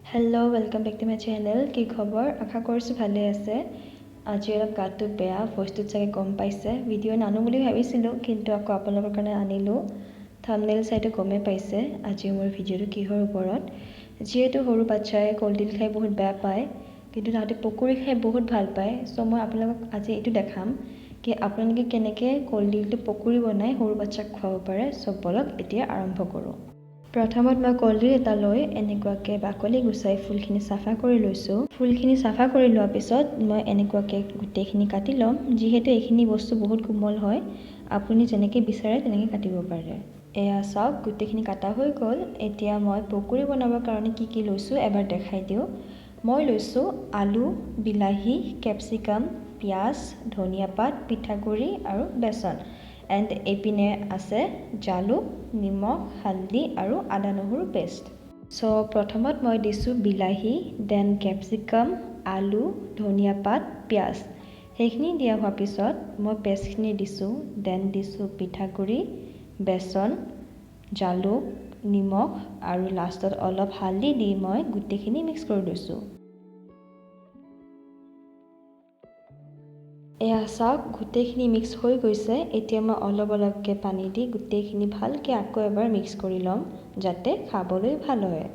hello welcome back to my channel की खबर आशा কৰিছোঁ ভালে আছে আজি অলপ গাটো বেয়া ভয়েসটো চাগে গম পাইছে ভিডিও নানো বুলি ভাবিছিলোঁ কিন্তু আকৌ আপোনালোকৰ কাৰণে আনিলোঁ থাম্বনেইল চাইটো গমে পাইছে আজি মোৰ ভিডিওটো কিহৰ ওপৰত যেহেতু সৰু বাচ্চাই কলডিল খাই বহুত বেয়া পায় কিন্তু তাহাঁতে পকৰি খাই বহুত ভাল পায় সো মই আপোনালোকক আজি এইটো দেখাম कि আপোনালোকে কেনেকৈ কলডিলটো পকৰি বনাই সৰু বাচ্চাক খুৱাব পাৰে সব বলক এতিয়া আৰম্ভ কৰোঁ প্ৰথমত মই কলডিল এটা লৈ এনেকুৱাকৈ বাকলি গুচাই ফুলখিনি সাফা কৰি লৈছোঁ ফুলখিনি সাফা কৰি লোৱাৰ পিছত মই এনেকুৱাকৈ গোটেইখিনি কাটি ল'ম যিহেতু এইখিনি বস্তু বহুত কোমল হয় আপুনি যেনেকৈ বিচাৰে তেনেকৈ কাটিব পাৰে এয়া চাওক গোটেইখিনি কাটা হৈ গ'ল এতিয়া মই পকৰি বনাবৰ কাৰণে কি লৈছোঁ এবাৰ দেখাই দিওঁ মই লৈছোঁ আলু বিলাহী কেপচিকাম পিয়াজ ধনিয়া পাত পিঠাগুড়ি আৰু বেসন এণ্ড এইপিনে আছে জালুক নিমখ হালদি আৰু আদা নহৰু পেষ্ট সো প্ৰথমত মই দিছোঁ বিলাহী দেন কেপচিকাম আলু ধনিয়া পাত পিয়াজ সেইখিনি দিয়া হোৱাৰ পিছত মই পেষ্টখিনি দিছোঁ দেন দিছোঁ পিঠাগুড়ি বেসন জালুক নিমখ আৰু লাষ্টত অলপ হালদি দি মই গোটেইখিনি মিক্স কৰি লৈছোঁ এয়া চাওক গোটেইখিনি মিক্স হৈ গৈছে এতিয়া মই অলপকৈ পানী দি গোটেইখিনি ভালকৈ আকৌ এবাৰ মিক্স কৰি ল'ম যাতে খাবলৈ ভাল হয়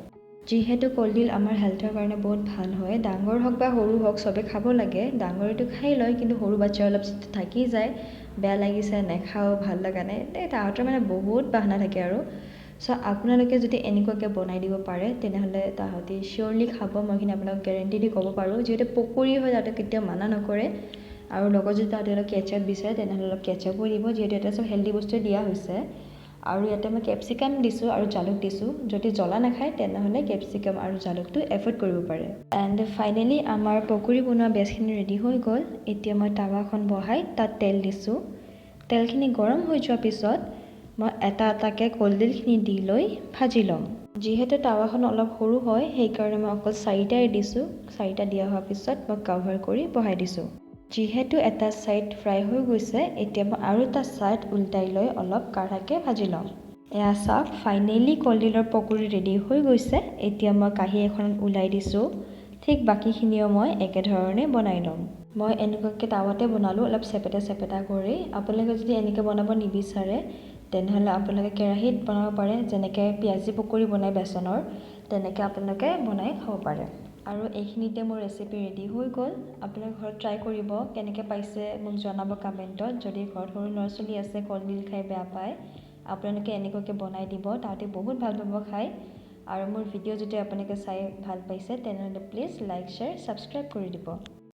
যিহেতু কলডিল আমাৰ হেলথৰ কাৰণে বহুত ভাল হয় ডাঙৰ হওক বা সৰু হওক সবে খাব লাগে ডাঙৰেটো খাই লয় কিন্তু সৰু বাচ্চাৰ অলপ থাকি যায় বেয়া লাগিছে নেখাও ভাল লগা নাই তাহাঁতৰ মানে বহুত বাহানা থাকে আৰু সো আপোনালোকে যদি এনেকুৱাকৈ বনাই দিব পাৰে তেনেহ'লে তাহাঁতি চিয়ৰলি খাব মই কিন্তু আপোনালোকক গেৰেণ্টি দি ক'ব পাৰোঁ যিহেতু পকৰি হয় তাতে কেতিয়াও মানা নকৰে আৰু লগত যদি তাতে অলপ কেচাপ বিচাৰে তেনেহ'লে অলপ কেচাপো দিব যিহেতু এটা সব হেল্ডি বস্তুৱে দিয়া হৈছে আৰু ইয়াতে মই কেপচিকাম দিছোঁ আৰু জালুক দিছোঁ যদি জ্বলা নাখায় তেনেহ'লে কেপচিকাম আৰু জালুকটো এভইড কৰিব পাৰে এণ্ড ফাইনেলি আমাৰ পকৰি বনোৱা বেচখিনি ৰেডি হৈ গ'ল এতিয়া মই টাৱাখন বহাই তাত তেল দিছোঁ তেলখিনি গৰম হৈ যোৱাৰ পিছত মই এটাকৈ কলডিলখিনি দি লৈ ভাজি ল'ম যিহেতু টাৱাখন অলপ সৰু হয় সেইকাৰণে মই অকল 4টাই দিছোঁ 4টা দিয়া হোৱাৰ পিছত মই কভাৰ কৰি বহাই দিছোঁ যিহেতু এটা সাইড ফ্ৰাই হৈ গৈছে এতিয়া মই আৰু এটা সাইড উল্টাই লৈ অলপ কাঢ়াকৈ ভাজি ল'ম এয়া চাওক ফাইনেলি কলডিলৰ পকৰি ৰেডি হৈ গৈছে এতিয়া মই কাঁহী এখনত ওলাই দিছোঁ ঠিক বাকীখিনিও মই একেধৰণে বনাই ল'ম মই এনেকুৱাকৈ টাৱাতে বনালোঁ অলপ চেপেটা কৰি আপোনালোকে যদি এনেকৈ বনাব নিবিচাৰে তেনেহ'লে আপোনালোকে কেৰাহীত বনাব পাৰে যেনেকৈ পিয়াজি পকৰি বনাই বেচনৰ তেনেকৈ আপোনালোকে বনাই খাব পাৰে আৰু এইখিনিতে মোৰ ৰেচিপি ৰেডি হৈ গ'ল আপোনালোকে ঘৰত ট্ৰাই কৰিব কেনেকৈ পাইছে মোক জনাব কমেণ্টত যদি ঘৰত সৰু ল'ৰা ছোৱালী আছে কলডিল খাই বেয়া পায় আপোনালোকে এনেকুৱাকৈ বনাই দিব তাহাঁতে বহুত ভাল পাব খাই আৰু মোৰ ভিডিঅ' যদি আপোনালোকে চাই ভাল পাইছে তেনেহ'লে প্লিজ লাইক শ্বেয়াৰ ছাবস্ক্ৰাইব কৰি দিব